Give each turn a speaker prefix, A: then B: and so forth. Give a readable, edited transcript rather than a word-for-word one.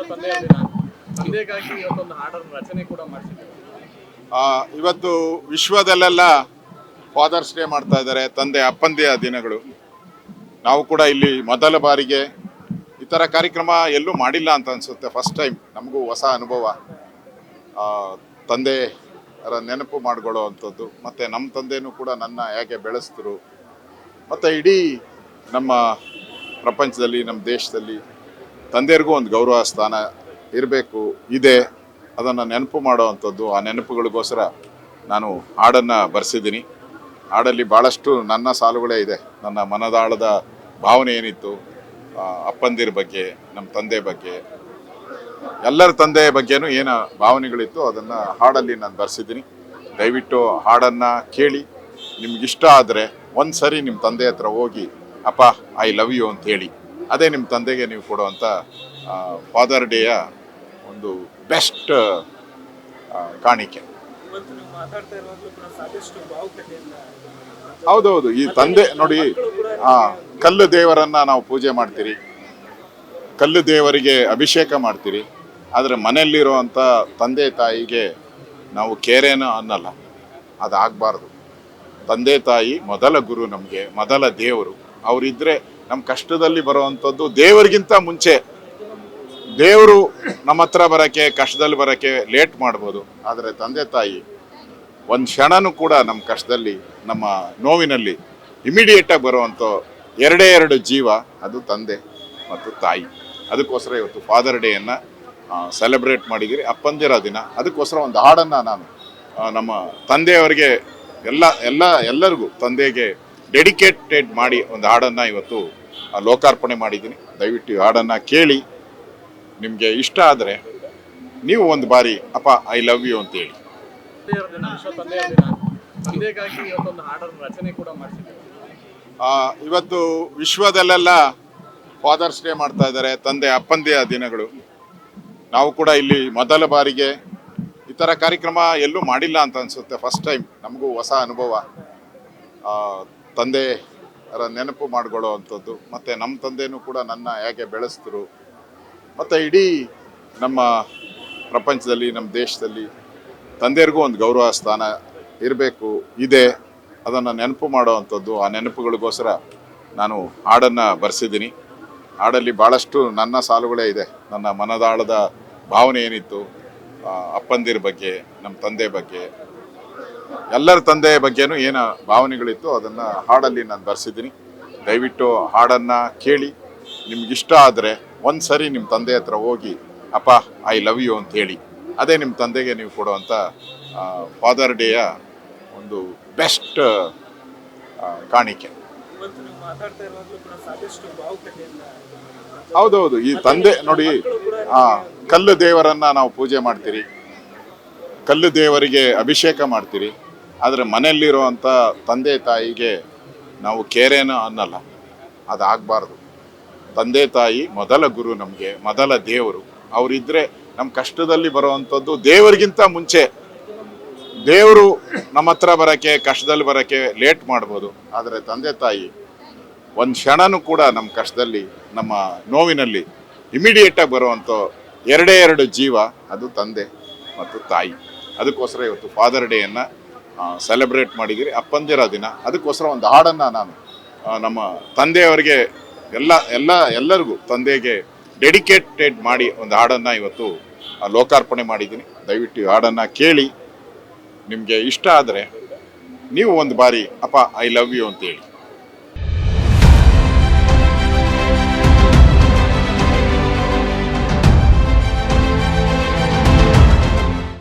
A: ತಂದೆಯ ದಿನ. ತಂದೆಗಾಗಿ ಇವತ್ತೊಂದು ಹಾಡನ್ನು ರಚನೆ ಕೂಡ ಮಾಡಿಸಿದ್ದೀವಿ.
B: ಇವತ್ತು ವಿಶ್ವದಲ್ಲೆಲ್ಲ ಫಾದರ್ಸ್ ಡೇ ಮಾಡ್ತಾ ಇದ್ದಾರೆ, ತಂದೆ ಅಪ್ಪಂದೆಯ ದಿನಗಳು. ನಾವು ಕೂಡ ಇಲ್ಲಿ ಮೊದಲ ಬಾರಿಗೆ ಈ ಥರ ಕಾರ್ಯಕ್ರಮ ಎಲ್ಲೂ ಮಾಡಿಲ್ಲ ಅಂತ ಅನಿಸುತ್ತೆ. ಫಸ್ಟ್ ಟೈಮ್ ನಮಗೂ ಹೊಸ ಅನುಭವ. ತಂದೆಯರ ನೆನಪು ಮಾಡಿಕೊಳ್ಳೋ ಅಂಥದ್ದು. ಮತ್ತು ನಮ್ಮ ತಂದೆಯೂ ಕೂಡ ನನ್ನ ಹೇಗೆ ಬೆಳೆಸಿದ್ರು, ಮತ್ತು ಇಡೀ ನಮ್ಮ ಪ್ರಪಂಚದಲ್ಲಿ, ನಮ್ಮ ದೇಶದಲ್ಲಿ ತಂದೆಯರಿಗೂ ಒಂದು ಗೌರವ ಸ್ಥಾನ ಇರಬೇಕು, ಇದೆ. ಅದನ್ನು ನೆನಪು ಮಾಡೋ ಅಂಥದ್ದು. ಆ ನೆನಪುಗಳಿಗೋಸ್ಕರ ನಾನು ಹಾಡನ್ನು ಬರೆಸಿದ್ದೀನಿ. ಹಾಡಲ್ಲಿ ಭಾಳಷ್ಟು ನನ್ನ ಸಾಲುಗಳೇ ಇದೆ. ನನ್ನ ಮನದಾಳದ ಭಾವನೆ ಏನಿತ್ತು, ಅಪ್ಪಂದಿರ ಬಗ್ಗೆ, ನಮ್ಮ ತಂದೆ ಬಗ್ಗೆ, ಎಲ್ಲರ ತಂದೆಯ ಬಗ್ಗೆನೂ ಏನು ಭಾವನೆಗಳಿತ್ತು ಅದನ್ನು ಹಾಡಲ್ಲಿ ನಾನು ಬರೆಸಿದ್ದೀನಿ. ದಯವಿಟ್ಟು ಹಾಡನ್ನು ಕೇಳಿ, ನಿಮ್ಗಿಷ್ಟ ಆದರೆ ಒಂದು ಸರಿ ನಿಮ್ಮ ತಂದೆ ಹತ್ರ ಹೋಗಿ ಅಪ್ಪ ಐ ಲವ್ ಯು ಅಂತ ಹೇಳಿ. ಅದೇ ನಿಮ್ಮ ತಂದೆಗೆ ನೀವು ಕೊಡುವಂಥ ಫಾದರ್ ಡೇಯ ಒಂದು ಬೆಸ್ಟ್ ಕಾಣಿಕೆ. ಹೌದೌದು, ಈ ತಂದೆ ನೋಡಿ, ಕಲ್ಲು ದೇವರನ್ನು ನಾವು ಪೂಜೆ ಮಾಡ್ತೀರಿ, ಕಲ್ಲು ದೇವರಿಗೆ ಅಭಿಷೇಕ ಮಾಡ್ತೀರಿ. ಆದರೆ ಮನೆಯಲ್ಲಿರುವಂಥ ತಂದೆ ತಾಯಿಗೆ ನಾವು ಕೇರೇನ ಅನ್ನಲ್ಲ. ಅದಾಗಬಾರ್ದು. ತಂದೆ ತಾಯಿ ಮೊದಲ ಗುರು, ನಮಗೆ ಮೊದಲ ದೇವರು. ಅವರಿದ್ದರೆ ನಮ್ಮ ಕಷ್ಟದಲ್ಲಿ ಬರುವಂಥದ್ದು ದೇವರಿಗಿಂತ ಮುಂಚೆ. ದೇವರು ನಮ್ಮ ಹತ್ರ ಬರೋಕ್ಕೆ, ಕಷ್ಟದಲ್ಲಿ ಬರೋಕ್ಕೆ ಲೇಟ್ ಮಾಡ್ಬೋದು, ಆದರೆ ತಂದೆ ತಾಯಿ ಒಂದು ಕ್ಷಣನೂ ಕೂಡ ನಮ್ಮ ಕಷ್ಟದಲ್ಲಿ, ನಮ್ಮ ನೋವಿನಲ್ಲಿ ಇಮಿಡಿಯೇಟಾಗಿ ಬರುವಂಥ ಎರಡು ಜೀವ, ಅದು ತಂದೆ ಮತ್ತು ತಾಯಿ. ಅದಕ್ಕೋಸ್ಕರ ಇವತ್ತು ಫಾದರ್ ಡೇಯನ್ನು ಸೆಲೆಬ್ರೇಟ್ ಮಾಡಿದ್ದೀರಿ, ಅಪ್ಪಂದಿರ ದಿನ. ಅದಕ್ಕೋಸ್ಕರ ಒಂದು ಹಾಡನ್ನು ನಾನು ನಮ್ಮ ತಂದೆಯವರಿಗೆ ಎಲ್ಲರಿಗೂ ತಂದೆಗೆ ಡೆಡಿಕೇಟೆಡ್ ಮಾಡಿ ಒಂದು ಹಾಡನ್ನು ಇವತ್ತು ಲೋಕಾರ್ಪಣೆ ಮಾಡಿದ್ದೀನಿ. ದಯವಿಟ್ಟು ಈ ಹಾಡನ್ನು ಕೇಳಿ, ನಿಮಗೆ ಇಷ್ಟ ಆದರೆ ನೀವು ಒಂದು ಬಾರಿ ಅಪ್ಪ ಐ ಲವ್ ಯು ಅಂತೇಳಿ.
A: ತಂದೆಯ ದಿನ. ತಂದೆಗಾಗಿ ಇವತ್ತೊಂದು ಹಾಡನ್ನು ರಚನೆ ಕೂಡ ಮಾಡಿಸಿದ್ದೀವಿ.
B: ಇವತ್ತು ವಿಶ್ವದಲ್ಲೆಲ್ಲ ಫಾದರ್ಸ್ ಡೇ ಮಾಡ್ತಾ ಇದ್ದಾರೆ, ತಂದೆ ಅಪ್ಪಂದೆಯ ದಿನಗಳು. ನಾವು ಕೂಡ ಇಲ್ಲಿ ಮೊದಲ ಬಾರಿಗೆ ಈ ಥರ ಕಾರ್ಯಕ್ರಮ ಎಲ್ಲೂ ಮಾಡಿಲ್ಲ ಅಂತ ಅನಿಸುತ್ತೆ. ಫಸ್ಟ್ ಟೈಮ್ ನಮಗೂ ಹೊಸ ಅನುಭವ. ತಂದೆಯರ ನೆನಪು ಮಾಡಿಕೊಳ್ಳೋ ಅಂಥದ್ದು. ಮತ್ತು ನಮ್ಮ ತಂದೆಯೂ ಕೂಡ ನನ್ನ ಹೇಗೆ ಬೆಳೆಸಿದ್ರು, ಮತ್ತು ಇಡೀ ನಮ್ಮ ಪ್ರಪಂಚದಲ್ಲಿ, ನಮ್ಮ ದೇಶದಲ್ಲಿ ತಂದೆಯರಿಗೂ ಒಂದು ಗೌರವ ಸ್ಥಾನ ಇರಬೇಕು, ಇದೆ. ಅದನ್ನು ನೆನಪು ಮಾಡೋ ಅಂಥದ್ದು. ಆ ನೆನಪುಗಳಿಗೋಸ್ಕರ ನಾನು ಹಾಡನ್ನು ಬರೆಸಿದ್ದೀನಿ. ಹಾಡಲ್ಲಿ ಭಾಳಷ್ಟು ನನ್ನ ಸಾಲುಗಳೇ ಇದೆ. ನನ್ನ ಮನದಾಳದ ಭಾವನೆ ಏನಿತ್ತು, ಅಪ್ಪಂದಿರ ಬಗ್ಗೆ, ನಮ್ಮ ತಂದೆ ಬಗ್ಗೆ, ಎಲ್ಲರ ತಂದೆಯ ಬಗ್ಗೆನೂ ಏನು ಭಾವನೆಗಳಿತ್ತು ಅದನ್ನು ಹಾಡಲ್ಲಿ ನಾನು ಬರೆಸಿದ್ದೀನಿ. ದಯವಿಟ್ಟು ಹಾಡನ್ನು ಕೇಳಿ, ನಿಮ್ಗಿಷ್ಟ ಆದರೆ ಒಂದು ಸರಿ ನಿಮ್ಮ ತಂದೆ ಹತ್ರ ಹೋಗಿ ಅಪ್ಪ ಐ ಲವ್ ಯು ಅಂತ ಹೇಳಿ. ಅದೇ ನಿಮ್ಮ ತಂದೆಗೆ ನೀವು ಕೊಡುವಂಥ ಫಾದರ್ ಡೇಯ ಒಂದು ಬೆಸ್ಟ್ ಕಾಣಿಕೆ. ಹೌದೌದು, ಈ ತಂದೆ ನೋಡಿ, ಕಲ್ಲು ದೇವರನ್ನು ನಾವು ಪೂಜೆ ಮಾಡ್ತೀರಿ, ಕಲ್ಲು ದೇವರಿಗೆ ಅಭಿಷೇಕ ಮಾಡ್ತೀರಿ. ಆದರೆ ಮನೆಯಲ್ಲಿರುವಂಥ ತಂದೆ ತಾಯಿಗೆ ನಾವು ಕೇರೇನ ಅನ್ನಲ್ಲ. ಅದಾಗಬಾರ್ದು. ತಂದೆ ತಾಯಿ ಮೊದಲ ಗುರು, ನಮಗೆ ಮೊದಲ ದೇವರು. ಅವರಿದ್ದರೆ ನಮ್ಮ ಕಷ್ಟದಲ್ಲಿ ಬರುವಂಥದ್ದು ದೇವರಿಗಿಂತ ಮುಂಚೆ. ದೇವರು ನಮ್ಮ ಹತ್ರ ಬರೋಕ್ಕೆ, ಕಷ್ಟದಲ್ಲಿ ಬರೋಕ್ಕೆ ಲೇಟ್ ಮಾಡ್ಬೋದು, ಆದರೆ ತಂದೆ ತಾಯಿ ಒಂದು ಕ್ಷಣನೂ ಕೂಡ ನಮ್ಮ ಕಷ್ಟದಲ್ಲಿ, ನಮ್ಮ ನೋವಿನಲ್ಲಿ ಇಮಿಡಿಯೇಟಾಗಿ ಬರುವಂಥ ಎರಡು ಜೀವ, ಅದು ತಂದೆ ಮತ್ತು ತಾಯಿ. ಅದಕ್ಕೋಸ್ಕರ ಇವತ್ತು ಫಾದರ್ ಡೇಯನ್ನು ಸೆಲೆಬ್ರೇಟ್ ಮಾಡಿದ್ದೀರಿ, ಅಪ್ಪಂದಿರ ದಿನ. ಅದಕ್ಕೋಸ್ಕರ ಒಂದು ಹಾಡನ್ನು ನಾನು ನಮ್ಮ ತಂದೆಯವರಿಗೆ ಎಲ್ಲರಿಗೂ ತಂದೆಗೆ ಡೆಡಿಕೇಟೆಡ್ ಮಾಡಿ ಒಂದು ಹಾಡನ್ನು ಇವತ್ತು ಲೋಕಾರ್ಪಣೆ ಮಾಡಿದ್ದೀನಿ. ದಯವಿಟ್ಟು ಈ ಹಾಡನ್ನು ಕೇಳಿ, ನಿಮಗೆ ಇಷ್ಟ ಆದರೆ ನೀವು ಒಂದು ಬಾರಿ ಅಪ್ಪ ಐ ಲವ್ ಯು ಅಂತೇಳಿ.